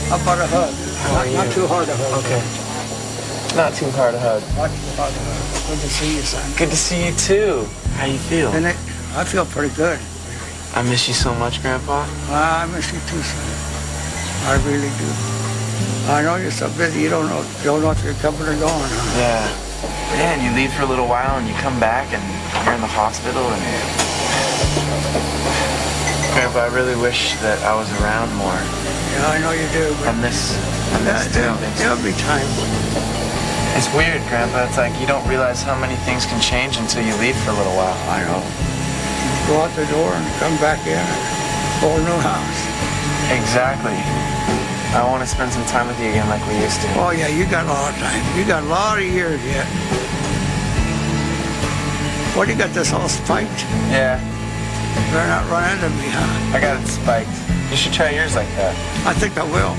How about a hug? Not too hard a hug. Okay. Not too hard a hug. Not too hard a hug. Good to see you, son. Good to see you too. How you feel? And I feel pretty good. I miss you so much, Grandpa. I miss you too, son. I really do. I know you're so busy. You don't know if you're coming or going, huh? Yeah. Yeah, and you leave for a little while and you come back and you're in the hospital and... Grandpa, I really wish that I was around more. Yeah, I know you do. But I miss doing things. There'll be time. It's weird, Grandpa. It's like you don't realize how many things can change until you leave for a little while. I know. Go out the door and come back in and whole new house. Exactly. I want to spend some time with you again like we used to. Oh, yeah, you got a lot of time. You got a lot of years yet. What, you got this all spiked? Yeah. You better not run into me, huh? I got it spiked. You should try yours like that. I think I will.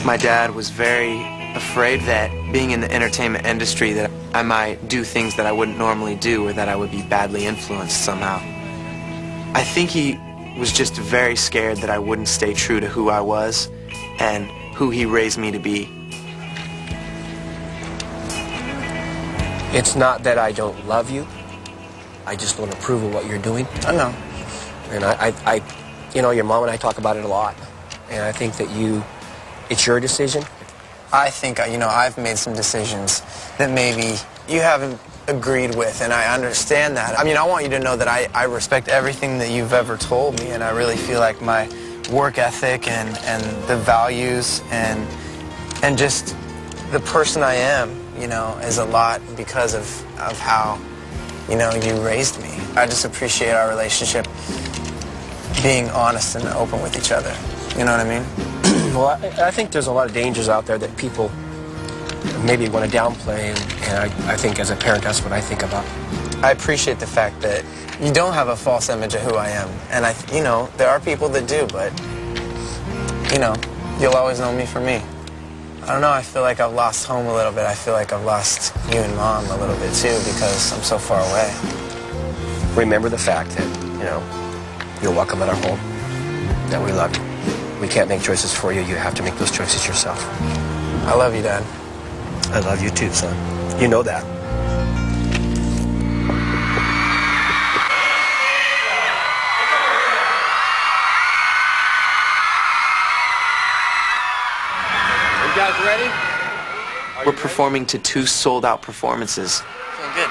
My dad was very afraid that being in the entertainment industry that I might do things that I wouldn't normally do or that I would be badly influenced somehow. I think he was just very scared that I wouldn't stay true to who I was and who he raised me to be. It's not that I don't love you. I just don't approve of what you're doing. I know. And I you know, your mom and I talk about it a lot. And I think that it's your decision. I think, you know, I've made some decisions that maybe you haven't agreed with, and I understand that. I mean, I want you to know that I respect everything that you've ever told me, and I really feel like my work ethic and the values and just the person I am, you know, is a lot because of how, you know, you raised me. I just appreciate our relationship being honest and open with each other. You know what I mean? Well, I think there's a lot of dangers out there that people maybe want to downplay, and I think as a parent, that's what I think about. I appreciate the fact that you don't have a false image of who I am. And, you know, there are people that do, but, you know, you'll always know me for me. I don't know, I feel like I've lost home a little bit. I feel like I've lost you and Mom a little bit, too, because I'm so far away. Remember the fact that, you know, you're welcome at our home, that we love you. We can't make choices for you. You have to make those choices yourself. I love you, Dad. I love you too, son. You know that. You guys ready? We're performing to 2 sold-out performances. Good.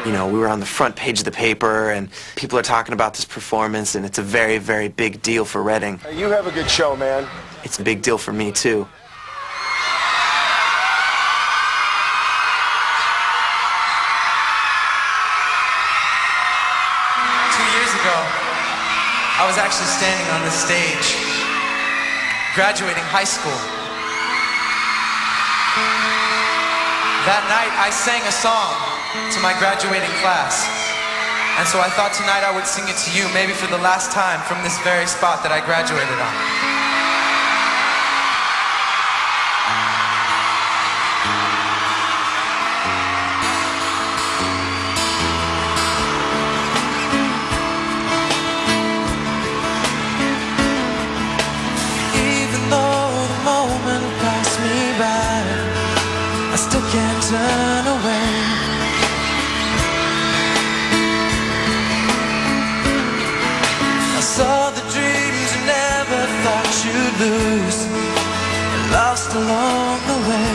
You know, we were on the front page of the paper, and people are talking about this performance, and it's a very, very big deal for Reading. You have a good show, man. It's a big deal for me, too. 2 years ago, I was actually standing on this stage, graduating high school. That night, I sang a song to my graduating class. And so I thought tonight I would sing it to you, maybe for the last time, from this very spot that I graduated on. Even though the moment passed me by, I still can't turn away. I saw the dreams you never thought you'd lose, and lost along the way.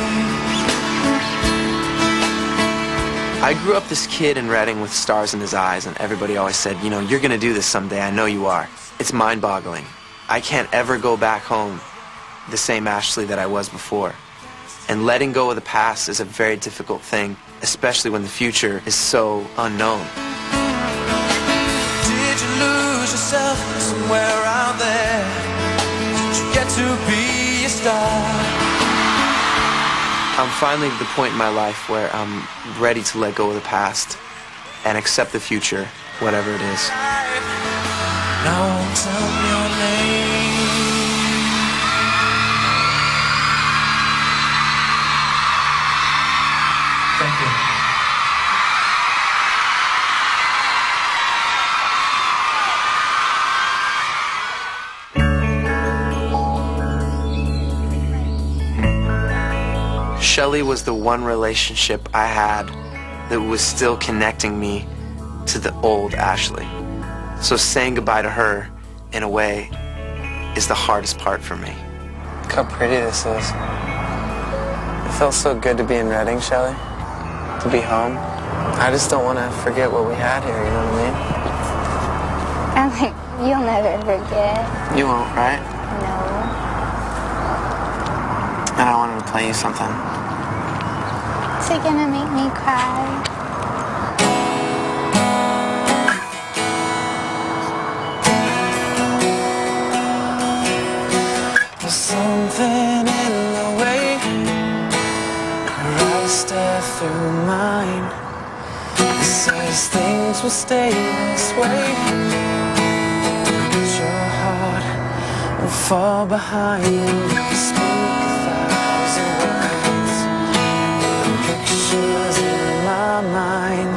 I grew up this kid in Reading with stars in his eyes, and everybody always said, you know, you're going to do this someday. I know you are. It's mind-boggling. I can't ever go back home the same Ashley that I was before. And letting go of the past is a very difficult thing, especially when the future is so unknown. Did you lose yourself somewhere out there? Did you get to be a star? I'm finally at the point in my life where I'm ready to let go of the past and accept the future, whatever it is. Now tell me your name. Thank you. Shelley was the one relationship I had that was still connecting me to the old Ashley. So saying goodbye to her, in a way, is the hardest part for me. Look how pretty this is. It felt so good to be in Reading, Shelley. To be home. I just don't want to forget what we had here, you know what I mean? I'm like, you'll never forget. You won't, right? No. And I wanted to play you something. Is it gonna make me cry? There's something in the way your eyes stare through mine. It says things will stay this way, but your heart will fall behind. You speak 1,000 words, the pictures in my mind,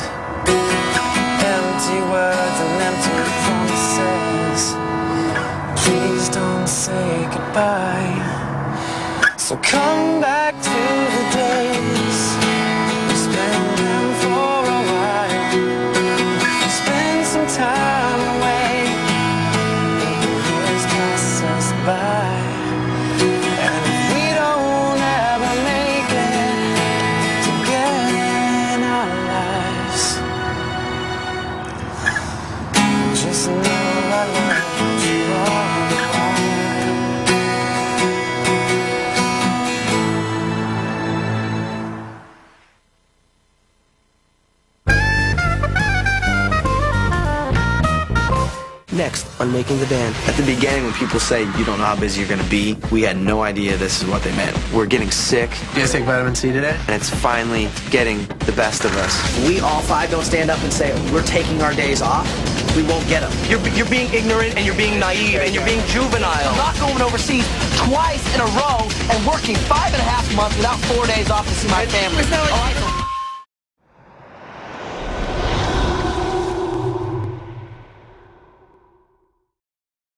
empty words and empty promises. Please don't say goodbye. So come back to the days we spent them for a while. Spend some time away. Years pass us by, and if we don't ever make it together in our lives, just know I love you all the while. Next on Making the Band. At the beginning, when people say you don't know how busy you're going to be, we had no idea this is what they meant. We're getting sick. You guys take vitamin C today? And it's finally getting the best of us. We all five don't stand up and say we're taking our days off. We won't get them. You're being ignorant and you're being naive and you're being juvenile. I'm not going overseas twice in a row and working 5.5 months without 4 days off to see my family.